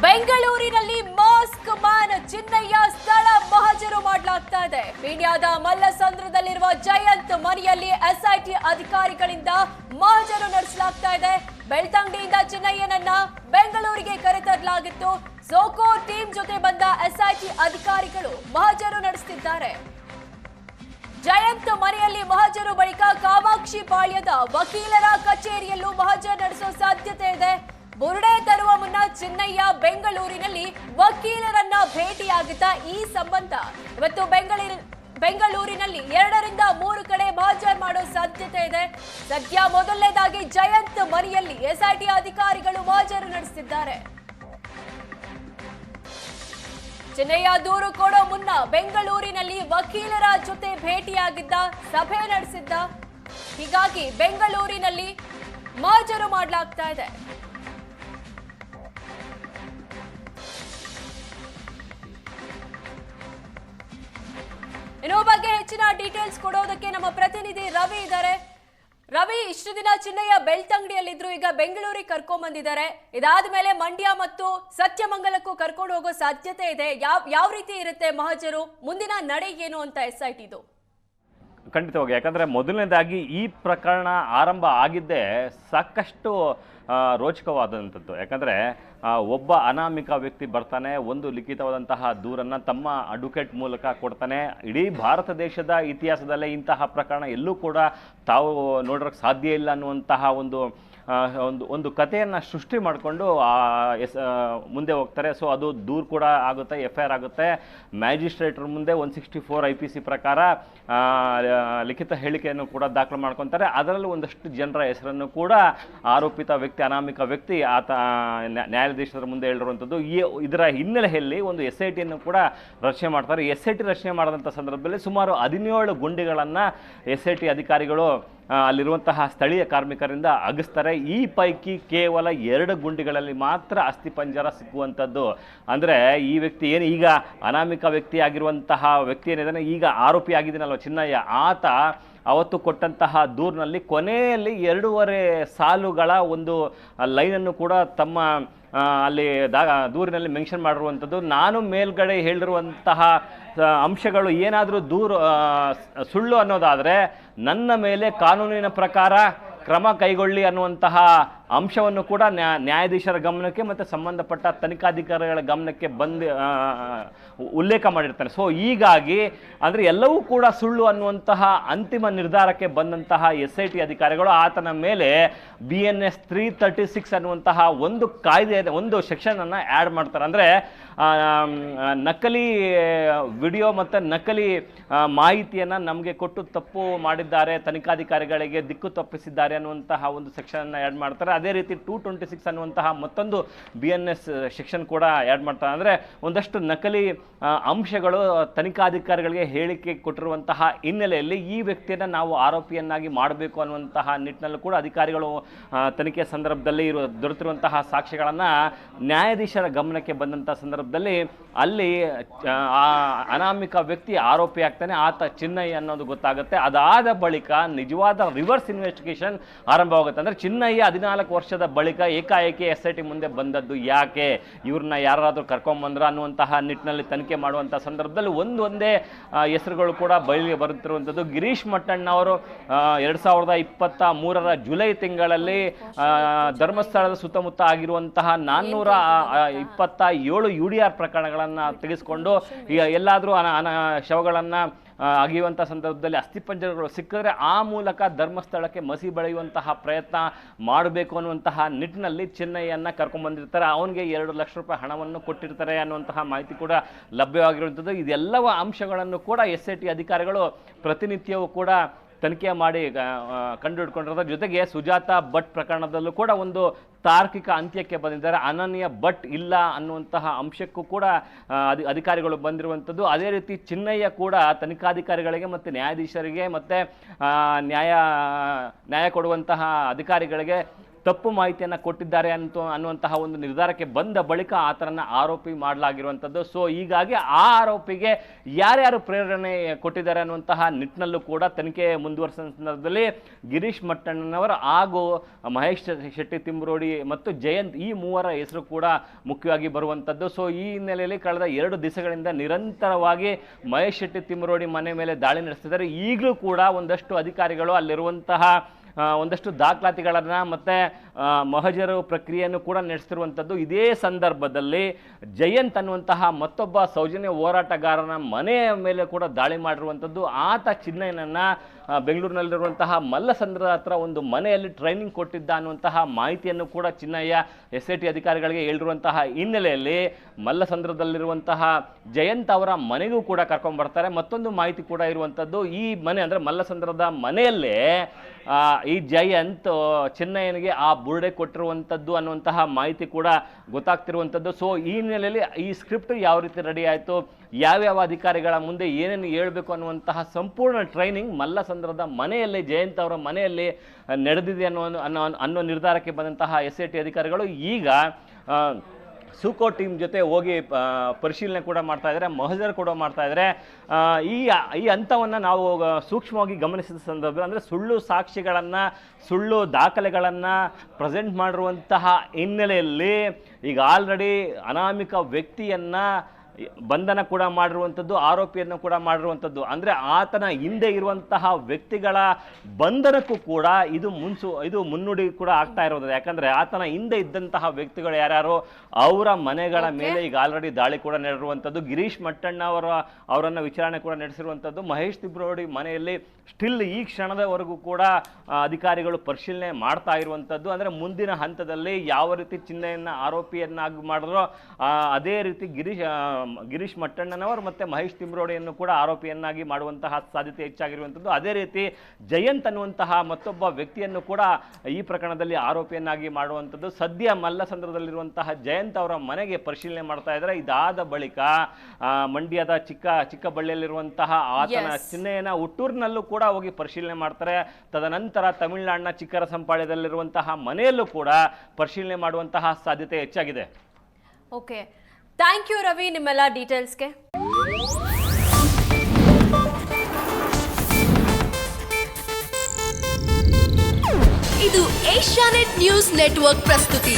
ಬೆಂಗಳೂರಿನಲ್ಲಿ mask man Chinnaiah ಸ್ಥಳ ಮಹಜರು ಮಾಡಲಾಗ್ತಾ ಇದೆ. ಪೀಣ್ಯದ ಮಲ್ಲಸಂದ್ರದಲ್ಲಿರುವ ಜಯಂತ್ ಮನೆಯಲ್ಲಿ ಎಸ್ಐಟಿ ಅಧಿಕಾರಿಗಳಿಂದ ಮಹಜರು ನಡೆಸಲಾಗ್ತಾ ಇದೆ. ಬೆಳ್ತಂಗಡಿಯಿಂದ ಚಿನ್ನಯ್ಯನನ್ನ ಬೆಂಗಳೂರಿಗೆ ಕರೆತರಲಾಗಿತ್ತು. ಸೋಕೋ ಟೀಮ್ ಜೊತೆ ಬಂದ ಎಸ್ಐಟಿ ಅಧಿಕಾರಿಗಳು ಮಹಜರು ನಡೆಸುತ್ತಿದ್ದಾರೆ. ಜಯಂತ್ ಮನೆಯಲ್ಲಿ ಮಹಜರು ಬಳಿಕ ಕಾಮಾಕ್ಷಿ ಪಾಳ್ಯದ ವಕೀಲರ ಕಚೇರಿಯಲ್ಲೂ ಮಹಜರು ನಡೆಸುವ ಸಾಧ್ಯತೆ ಇದೆ. ಬುರುಡೆ ತರುವ ಮುನ್ನ ಚಿನ್ನಯ್ಯ ಬೆಂಗಳೂರಿನಲ್ಲಿ ವಕೀಲರನ್ನ ಭೇಟಿಯಾಗಿದ್ದ. ಈ ಸಂಬಂಧ ಇವತ್ತು ಬೆಂಗಳೂರಿನಲ್ಲಿ 2 ರಿಂದ 3 ಕಡೆ ಮಹಜರು ಮಾಡೋ ಸಾಧ್ಯತೆ ಇದೆ. ಸದ್ಯ ಮೊದಲನೇದಾಗಿ ಜಯಂತ್ ಮನೆಯಲ್ಲಿ ಎಸ್ಐಟಿ ಅಧಿಕಾರಿಗಳು ಮಹಜರು ನಡೆಸಿದ್ದಾರೆ. ಚಿನ್ನಯ್ಯ ದೂರು ಕೊಡೋ ಮುನ್ನ ಬೆಂಗಳೂರಿನಲ್ಲಿ ವಕೀಲರ ಜೊತೆ ಭೇಟಿಯಾಗಿದ್ದ, ಸಭೆ ನಡೆಸಿದ್ದ. ಹೀಗಾಗಿ ಬೆಂಗಳೂರಿನಲ್ಲಿ ಮಹಜರು ಮಾಡಲಾಗ್ತಾ ಇದೆ. ಇನ್ನು ಬಗ್ಗೆ ಹೆಚ್ಚಿನ ಡೀಟೇಲ್ಸ್ ಕೊಡೋದಕ್ಕೆ ನಮ್ಮ ಪ್ರತಿನಿಧಿ ರವಿ ಇದ್ದಾರೆ. ರವಿ, ಇಷ್ಟು ದಿನ ಚಿನ್ನಯ್ಯ ಬೆಳ್ತಂಗಡಿಯಲ್ಲಿದ್ರು, ಈಗ ಬೆಂಗಳೂರಿಗೆ ಕರ್ಕೊಂಡ್ ಬಂದಿದ್ದಾರೆ. ಇದಾದ ಮೇಲೆ ಮಂಡ್ಯ ಮತ್ತು ಸತ್ಯಮಂಗಲಕ್ಕೂ ಕರ್ಕೊಂಡು ಹೋಗೋ ಸಾಧ್ಯತೆ ಇದೆ. ಯಾವ ರೀತಿ ಇರುತ್ತೆ ಮಹಜರು, ಮುಂದಿನ ನಡೆ ಏನು ಅಂತ ಎಸ್ಐಟಿದು? ಖಂಡಿತವಾಗಿ, ಯಾಕಂದರೆ ಮೊದಲನೇದಾಗಿ ಈ ಪ್ರಕರಣ ಆರಂಭ ಆಗಿದ್ದೇ ಸಾಕಷ್ಟು ರೋಚಕವಾದಂಥದ್ದು. ಯಾಕಂದರೆ ಒಬ್ಬ ಅನಾಮಿಕ ವ್ಯಕ್ತಿ ಬರ್ತಾನೆ, ಒಂದು ಲಿಖಿತವಾದಂತಹ ದೂರನ್ನು ತಮ್ಮ ಅಡ್ವೊಕೇಟ್ ಮೂಲಕ ಕೊಡ್ತಾನೆ. ಇಡೀ ಭಾರತ ದೇಶದ ಇತಿಹಾಸದಲ್ಲೇ ಇಂತಹ ಪ್ರಕರಣ ಎಲ್ಲೂ ಕೂಡ ತಾವು ನೋಡೋಕ್ಕೆ ಸಾಧ್ಯ ಇಲ್ಲ ಅನ್ನುವಂತಹ ಒಂದು ಕಥೆಯನ್ನು ಸೃಷ್ಟಿ ಮಾಡಿಕೊಂಡು ಮುಂದೆ ಹೋಗ್ತಾರೆ. ಸೊ ಅದು ದೂರು ಕೂಡ ಆಗುತ್ತೆ, FIR ಆಗುತ್ತೆ. ಮ್ಯಾಜಿಸ್ಟ್ರೇಟ್ರ ಮುಂದೆ 164 IPC ಪ್ರಕಾರ ಲಿಖಿತ ಹೇಳಿಕೆಯನ್ನು ಕೂಡ ದಾಖಲು ಮಾಡ್ಕೊತಾರೆ. ಅದರಲ್ಲೂ ಒಂದಷ್ಟು ಜನರ ಹೆಸರನ್ನು ಕೂಡ ಆರೋಪಿತ ವ್ಯಕ್ತಿ, ಅನಾಮಿಕ ವ್ಯಕ್ತಿ ಆತ ನ್ಯಾಯಾಧೀಶರ ಮುಂದೆ ಹೇಳಿರುವಂಥದ್ದು. ಇದರ ಹಿನ್ನೆಲೆಯಲ್ಲಿ ಒಂದು SITಯನ್ನು ಕೂಡ ರಚನೆ ಮಾಡ್ತಾರೆ. SIT ರಚನೆ ಮಾಡಿದಂಥ ಸಂದರ್ಭದಲ್ಲಿ ಸುಮಾರು 17 ಗುಂಡಿಗಳನ್ನು SIT ಅಧಿಕಾರಿಗಳು ಅಲ್ಲಿರುವಂತಹ ಸ್ಥಳೀಯ ಕಾರ್ಮಿಕರಿಂದ ಅಗಿಸ್ತಾರೆ. ಈ ಪೈಕಿ ಕೇವಲ 2 ಗುಂಡಿಗಳಲ್ಲಿ ಮಾತ್ರ ಅಸ್ಥಿಪಂಜರ ಸಿಕ್ಕುವಂಥದ್ದು. ಅಂದರೆ ಈ ವ್ಯಕ್ತಿ ಏನು ಈಗ ಅನಾಮಿಕ ವ್ಯಕ್ತಿ ಆಗಿರುವಂತಹ ವ್ಯಕ್ತಿ ಏನಿದ್ದಾನೆ, ಈಗ ಆರೋಪಿ ಆಗಿದ್ದೀನಲ್ವ ಚಿನ್ನಯ್ಯ, ಆತ ಅವತ್ತು ಕೊಟ್ಟಂತಹ ದೂರಿನಲ್ಲಿ ಕೊನೆಯಲ್ಲಿ 2.5 ಸಾಲುಗಳ ಒಂದು ಲೈನನ್ನು ಕೂಡ ತಮ್ಮ ಅಲ್ಲಿ ದೂರಿನಲ್ಲಿ ಮೆನ್ಷನ್ ಮಾಡಿರುವಂಥದ್ದು. ನಾನು ಮೇಲ್ಗಡೆ ಹೇಳಿರುವಂತಹ ಅಂಶಗಳು ಏನಾದರೂ ಸುಳ್ಳು ಅನ್ನೋದಾದರೆ ನನ್ನ ಮೇಲೆ ಕಾನೂನಿನ ಪ್ರಕಾರ ಕ್ರಮ ಕೈಗೊಳ್ಳಿ ಅನ್ನುವಂತಹ ಅಂಶವನ್ನು ಕೂಡ ನ್ಯಾಯಾಧೀಶರ ಗಮನಕ್ಕೆ ಮತ್ತು ಸಂಬಂಧಪಟ್ಟ ತನಿಖಾಧಿಕಾರಿಗಳ ಗಮನಕ್ಕೆ ಉಲ್ಲೇಖ ಮಾಡಿರ್ತಾನೆ. ಸೊ ಹೀಗಾಗಿ ಅಂದರೆ ಎಲ್ಲವೂ ಕೂಡ ಸುಳ್ಳು ಅನ್ನುವಂತಹ ಅಂತಿಮ ನಿರ್ಧಾರಕ್ಕೆ ಬಂದಂತಹ SIT ಅಧಿಕಾರಿಗಳು ಆತನ ಮೇಲೆ BNS 336 ಅನ್ನುವಂತಹ ಒಂದು ಕಾಯ್ದೆ, ಒಂದು ಸೆಕ್ಷನನ್ನು ಆ್ಯಡ್ ಮಾಡ್ತಾರೆ. ಅಂದರೆ ನಕಲಿ ವಿಡಿಯೋ ಮತ್ತು ನಕಲಿ ಮಾಹಿತಿಯನ್ನು ನಮಗೆ ಕೊಟ್ಟು ತಪ್ಪು ಮಾಡಿದ್ದಾರೆ, ತನಿಖಾಧಿಕಾರಿಗಳಿಗೆ ದಿಕ್ಕು ತಪ್ಪಿಸಿದ್ದಾರೆ ಅನ್ನುವಂತಹ ಒಂದು ಸೆಕ್ಷನನ್ನು ಆ್ಯಡ್ ಮಾಡ್ತಾರೆ. ಅದೇ ರೀತಿ 226 ಅನ್ನುವಂತಹ ಮತ್ತೊಂದು BNS ಸೆಕ್ಷನ್ ಕೂಡ ಆ್ಯಡ್ ಮಾಡ್ತಾರೆ. ಅಂದರೆ ಒಂದಷ್ಟು ನಕಲಿ ಅಂಶಗಳು ತನಿಖಾಧಿಕಾರಿಗಳಿಗೆ ಹೇಳಿಕೆ ಕೊಟ್ಟಿರುವಂತಹ ಹಿನ್ನೆಲೆಯಲ್ಲಿ ಈ ವ್ಯಕ್ತಿಯನ್ನು ನಾವು ಆರೋಪಿಯನ್ನಾಗಿ ಮಾಡಬೇಕು ಅನ್ನುವಂತಹ ನಿಟ್ಟಿನಲ್ಲೂ ಕೂಡ ಅಧಿಕಾರಿಗಳು ತನಿಖೆ ಸಂದರ್ಭದಲ್ಲಿ ದೊರೆತಿರುವಂತಹ ಸಾಕ್ಷ್ಯಗಳನ್ನು ನ್ಯಾಯಾಧೀಶರ ಗಮನಕ್ಕೆ ಬಂದಂಥ ಸಂದರ್ಭದಲ್ಲಿ ಅಲ್ಲಿ ಅನಾಮಿಕ ವ್ಯಕ್ತಿ ಆರೋಪಿ ಆಗ್ತಾನೆ, ಆತ ಚಿನ್ನಯ್ಯ ಅನ್ನೋದು ಗೊತ್ತಾಗುತ್ತೆ. ಅದಾದ ಬಳಿಕ ನಿಜವಾದ ರಿವರ್ಸ್ ಇನ್ವೆಸ್ಟಿಗೇಷನ್ ಆರಂಭವಾಗುತ್ತೆ. ಅಂದರೆ ಚಿನ್ನಯ್ಯ 14 ವರ್ಷದ ಬಳಿಕ ಏಕಾಏಕಿ SIT ಮುಂದೆ ಬಂದದ್ದು ಯಾಕೆ, ಇವ್ರನ್ನ ಯಾರಾದರೂ ಕರ್ಕೊಂಬಂದ್ರ ಅನ್ನುವಂತಹ ನಿಟ್ಟಿನಲ್ಲಿ ತನಿಖೆ ಮಾಡುವಂಥ ಸಂದರ್ಭದಲ್ಲಿ ಒಂದೇ ಹೆಸರುಗಳು ಕೂಡ ಬಯಲಿಗೆ ಬರುತ್ತಿರುವಂಥದ್ದು. ಗಿರೀಶ್ ಮಟ್ಟಣ್ಣ ಅವರು 2023 ಜುಲೈ ತಿಂಗಳಲ್ಲಿ ಧರ್ಮಸ್ಥಳದ ಸುತ್ತಮುತ್ತ ಆಗಿರುವಂತಹ 427 UDR ಪ್ರಕರಣಗಳನ್ನು ತೆಗೆಸಿಕೊಂಡು ಎಲ್ಲಾದರೂ ಶವಗಳನ್ನು ಅಗಿಯುವಂಥ ಸಂದರ್ಭದಲ್ಲಿ ಅಸ್ಥಿಪಂಜರಗಳು ಸಿಕ್ಕಿದ್ರೆ ಆ ಮೂಲಕ ಧರ್ಮಸ್ಥಳಕ್ಕೆ ಮಸಿ ಬೆಳೆಯುವಂತಹ ಪ್ರಯತ್ನ ಮಾಡಬೇಕು ಅನ್ನುವಂತಹ ನಿಟ್ಟಿನಲ್ಲಿ ಚಿನ್ನಯ್ಯನ ಕರ್ಕೊಂಡ್ಬಂದಿರ್ತಾರೆ. ಅವನಿಗೆ 2 ಲಕ್ಷ ರೂಪಾಯಿ ಹಣವನ್ನು ಕೊಟ್ಟಿರ್ತಾರೆ ಅನ್ನುವಂತಹ ಮಾಹಿತಿ ಕೂಡ ಲಭ್ಯವಾಗಿರುವಂಥದ್ದು. ಇದೆಲ್ಲವ ಅಂಶಗಳನ್ನು ಕೂಡ SIT ಅಧಿಕಾರಿಗಳು ಪ್ರತಿನಿತ್ಯವೂ ಕೂಡ ತನಿಖೆ ಮಾಡಿ ಕಂಡುಹಿಡ್ಕೊಂಡಿರೋದ್ರ ಜೊತೆಗೆ ಸುಜಾತಾ ಭಟ್ ಪ್ರಕರಣದಲ್ಲೂ ಕೂಡ ಒಂದು ತಾರ್ಕಿಕ ಅಂತ್ಯಕ್ಕೆ ಬಂದಿದ್ದಾರೆ. ಅನನ್ಯ ಭಟ್ ಇಲ್ಲ ಅನ್ನುವಂತಹ ಅಂಶಕ್ಕೂ ಕೂಡ ಅಧಿಕಾರಿಗಳು ಬಂದಿರುವಂಥದ್ದು. ಅದೇ ರೀತಿ ಚಿನ್ನಯ್ಯ ಕೂಡ ತನಿಖಾಧಿಕಾರಿಗಳಿಗೆ ಮತ್ತು ನ್ಯಾಯಾಧೀಶರಿಗೆ ಮತ್ತು ನ್ಯಾಯ ಕೊಡುವಂತಹ ಅಧಿಕಾರಿಗಳಿಗೆ ತಪ್ಪು ಮಾಹಿತಿಯನ್ನು ಕೊಟ್ಟಿದ್ದಾರೆ ಅನ್ನುವಂತಹ ಒಂದು ನಿರ್ಧಾರಕ್ಕೆ ಬಂದ ಬಳಿಕ ಆತನನ್ನು ಆರೋಪಿ ಮಾಡಲಾಗಿರುವಂಥದ್ದು. ಸೊ ಹೀಗಾಗಿ ಆ ಆರೋಪಿಗೆ ಯಾರ್ಯಾರು ಪ್ರೇರಣೆ ಕೊಟ್ಟಿದ್ದಾರೆ ಅನ್ನುವಂತಹ ನಿಟ್ಟಿನಲ್ಲೂ ಕೂಡ ತನಿಖೆ ಮುಂದುವರಿಸಿದ ಸಂದರ್ಭದಲ್ಲಿ ಗಿರೀಶ್ ಮಟ್ಟಣ್ಣನವರ ಹಾಗೂ ಮಹೇಶ್ ಶೆಟ್ಟಿ ತಿಮ್ರೋಡಿ ಮತ್ತು ಜಯಂತ್ ಈ ಮೂವರ ಹೆಸರು ಕೂಡ ಮುಖ್ಯವಾಗಿ ಬರುವಂಥದ್ದು. ಸೊ ಈ ಹಿನ್ನೆಲೆಯಲ್ಲಿ ಕಳೆದ 2 ದಿವಸಗಳಿಂದ ನಿರಂತರವಾಗಿ ಮಹೇಶ್ ಶೆಟ್ಟಿ ತಿಮ್ರೋಡಿ ಮನೆ ಮೇಲೆ ದಾಳಿ ನಡೆಸ್ತಿದ್ದಾರೆ. ಈಗಲೂ ಕೂಡ ಒಂದಷ್ಟು ಅಧಿಕಾರಿಗಳು ಅಲ್ಲಿರುವಂತಹ ಒಂದಷ್ಟು ದಾಖಲಾತಿಗಳನ್ನು ಮತ್ತು ಮಹಜರು ಪ್ರಕ್ರಿಯೆಯನ್ನು ಕೂಡ ನಡೆಸ್ತಿರುವಂಥದ್ದು. ಇದೇ ಸಂದರ್ಭದಲ್ಲಿ ಜಯಂತ್ ಅನ್ನುವಂತಹ ಮತ್ತೊಬ್ಬ ಸೌಜನ್ಯ ಹೋರಾಟಗಾರನ ಮನೆಯ ಮೇಲೆ ಕೂಡ ದಾಳಿ ಮಾಡಿರುವಂಥದ್ದು. ಆತ ಚಿನ್ನಯ್ಯನನ್ನು ಬೆಂಗಳೂರಿನಲ್ಲಿರುವಂತಹ ಮಲ್ಲಸಂದ್ರದ ಹತ್ರ ಒಂದು ಮನೆಯಲ್ಲಿ ಟ್ರೈನಿಂಗ್ ಕೊಟ್ಟಿದ್ದ ಅನ್ನುವಂತಹ ಮಾಹಿತಿಯನ್ನು ಕೂಡ ಚಿನ್ನಯ್ಯ SIT ಅಧಿಕಾರಿಗಳಿಗೆ ಹೇಳಿರುವಂತಹ ಹಿನ್ನೆಲೆಯಲ್ಲಿ ಮಲ್ಲಸಂದ್ರದಲ್ಲಿರುವಂತಹ ಜಯಂತ್ ಅವರ ಮನೆಗೂ ಕೂಡ ಕರ್ಕೊಂಡ್ಬರ್ತಾರೆ. ಮತ್ತೊಂದು ಮಾಹಿತಿ ಕೂಡ ಇರುವಂಥದ್ದು, ಈ ಮನೆ ಅಂದರೆ ಮಲ್ಲಸಂದ್ರದ ಮನೆಯಲ್ಲೇ ಈ ಜಯಂತ್ ಚಿನ್ನಯ್ಯನಿಗೆ ಆ ಬುರುಡೆ ಕೊಟ್ಟಿರುವಂಥದ್ದು ಅನ್ನುವಂತಹ ಮಾಹಿತಿ ಕೂಡ ಗೊತ್ತಾಗ್ತಿರುವಂಥದ್ದು. ಸೊ ಈ ಹಿನ್ನೆಲೆಯಲ್ಲಿ ಈ ಸ್ಕ್ರಿಪ್ಟ್ ಯಾವ ರೀತಿ ರೆಡಿ ಆಯಿತು, ಯಾವ್ಯಾವ ಅಧಿಕಾರಿಗಳ ಮುಂದೆ ಏನೇನು ಹೇಳಬೇಕು ಅನ್ನುವಂತಹ ಸಂಪೂರ್ಣ ಟ್ರೈನಿಂಗ್ ಮಲ್ಲಸಂದ್ರದ ಮನೆಯಲ್ಲಿ ಜಯಂತ್ ಅವರ ಮನೆಯಲ್ಲಿ ನಡೆದಿದೆ ಅನ್ನೋ ನಿರ್ಧಾರಕ್ಕೆ ಬಂದಂತಹ SIT ಅಧಿಕಾರಿಗಳು ಈಗ ಸುಕೋ ಟೀಮ್ ಜೊತೆ ಹೋಗಿ ಪರಿಶೀಲನೆ ಕೂಡ ಮಾಡ್ತಾ ಇದ್ದಾರೆ, ಮಹಜರ್ ಕೂಡ ಮಾಡ್ತಾ ಇದ್ದಾರೆ. ಈ ಹಂತವನ್ನು ನಾವು ಸೂಕ್ಷ್ಮವಾಗಿ ಗಮನಿಸಿದ ಸಂದರ್ಭದಲ್ಲಿ ಅಂದರೆ ಸುಳ್ಳು ಸಾಕ್ಷಿಗಳನ್ನು ಸುಳ್ಳು ದಾಖಲೆಗಳನ್ನು ಪ್ರೆಸೆಂಟ್ ಮಾಡಿರುವಂತಹ ಹಿನ್ನೆಲೆಯಲ್ಲಿ ಈಗ ಆಲ್ರೆಡಿ ಅನಾಮಿಕ ವ್ಯಕ್ತಿಯನ್ನು ಬಂಧನ ಕೂಡ ಮಾಡಿರುವಂಥದ್ದು, ಆರೋಪಿಯನ್ನು ಕೂಡ ಮಾಡಿರುವಂಥದ್ದು. ಅಂದರೆ ಆತನ ಹಿಂದೆ ಇರುವಂತಹ ವ್ಯಕ್ತಿಗಳ ಬಂಧನಕ್ಕೂ ಕೂಡ ಇದು ಮುನ್ನುಡಿ ಕೂಡ ಆಗ್ತಾ ಇರೋದು. ಯಾಕಂದರೆ ಆತನ ಹಿಂದೆ ಇದ್ದಂತಹ ವ್ಯಕ್ತಿಗಳು ಯಾರ್ಯಾರು ಅವರ ಮನೆಗಳ ಮೇಲೆ ಈಗ ಆಲ್ರೆಡಿ ದಾಳಿ ಕೂಡ ನಡೆದಿರುವಂಥದ್ದು. ಗಿರೀಶ್ ಮಟ್ಟಣ್ಣ ಅವರನ್ನು ವಿಚಾರಣೆ ಕೂಡ ನಡೆಸಿರುವಂಥದ್ದು. ಮಹೇಶ್ ತಿಮ್ರೋಡಿ ಮನೆಯಲ್ಲಿ ಸ್ಟಿಲ್ ಈ ಕ್ಷಣದವರೆಗೂ ಕೂಡ ಅಧಿಕಾರಿಗಳು ಪರಿಶೀಲನೆ ಮಾಡ್ತಾ ಇರುವಂಥದ್ದು. ಅಂದರೆ ಮುಂದಿನ ಹಂತದಲ್ಲಿ ಯಾವ ರೀತಿ ಚಿನ್ನಯ್ಯನ ಆರೋಪಿಯನ್ನಾಗಿ ಮಾಡಿದ್ರೋ ಅದೇ ರೀತಿ ಗಿರೀಶ್ ಮಟ್ಟಣ್ಣನವರು ಮತ್ತು ಮಹೇಶ್ ತಿಮ್ರೋಡಿಯನ್ನು ಕೂಡ ಆರೋಪಿಯನ್ನಾಗಿ ಮಾಡುವಂತಹ ಸಾಧ್ಯತೆ ಹೆಚ್ಚಾಗಿರುವಂಥದ್ದು. ಅದೇ ರೀತಿ ಜಯಂತ್ ಅನ್ನುವಂತಹ ಮತ್ತೊಬ್ಬ ವ್ಯಕ್ತಿಯನ್ನು ಕೂಡ ಈ ಪ್ರಕರಣದಲ್ಲಿ ಆರೋಪಿಯನ್ನಾಗಿ ಮಾಡುವಂಥದ್ದು. ಸದ್ಯ ಮಲ್ಲಸಂದ್ರದಲ್ಲಿರುವಂತಹ ಜಯಂತ್ ಅವರ ಮನೆಗೆ ಪರಿಶೀಲನೆ ಮಾಡ್ತಾ ಇದ್ದಾರೆ. ಇದಾದ ಬಳಿಕ ಮಂಡ್ಯದ ಚಿಕ್ಕಬಳ್ಳಿಯಲ್ಲಿರುವಂತಹ ಆತನ ಚಿನ್ನಯ್ಯನ ಹುಟ್ಟೂರಿನಲ್ಲೂ ಕೂಡ ಹೋಗಿ ಪರಿಶೀಲನೆ ಮಾಡ್ತಾರೆ. ತದನಂತರ ತಮಿಳುನಾಡಿನ ಚಿಕ್ಕರಸಂಪಾಳ್ಯದಲ್ಲಿರುವಂತಹ ಮನೆಯಲ್ಲೂ ಕೂಡ ಪರಿಶೀಲನೆ ಮಾಡುವಂತಹ ಸಾಧ್ಯತೆ ಹೆಚ್ಚಾಗಿದೆ. ಓಕೆ, ಥ್ಯಾಂಕ್ ಯು ರವಿ ನಿಮ್ಮೆಲ್ಲ ಡೀಟೇಲ್ಸ್ಗೆ. ಇದು ಏಷ್ಯಾನೆಟ್ ನ್ಯೂಸ್ ನೆಟ್ವರ್ಕ್ ಪ್ರಸ್ತುತಿ.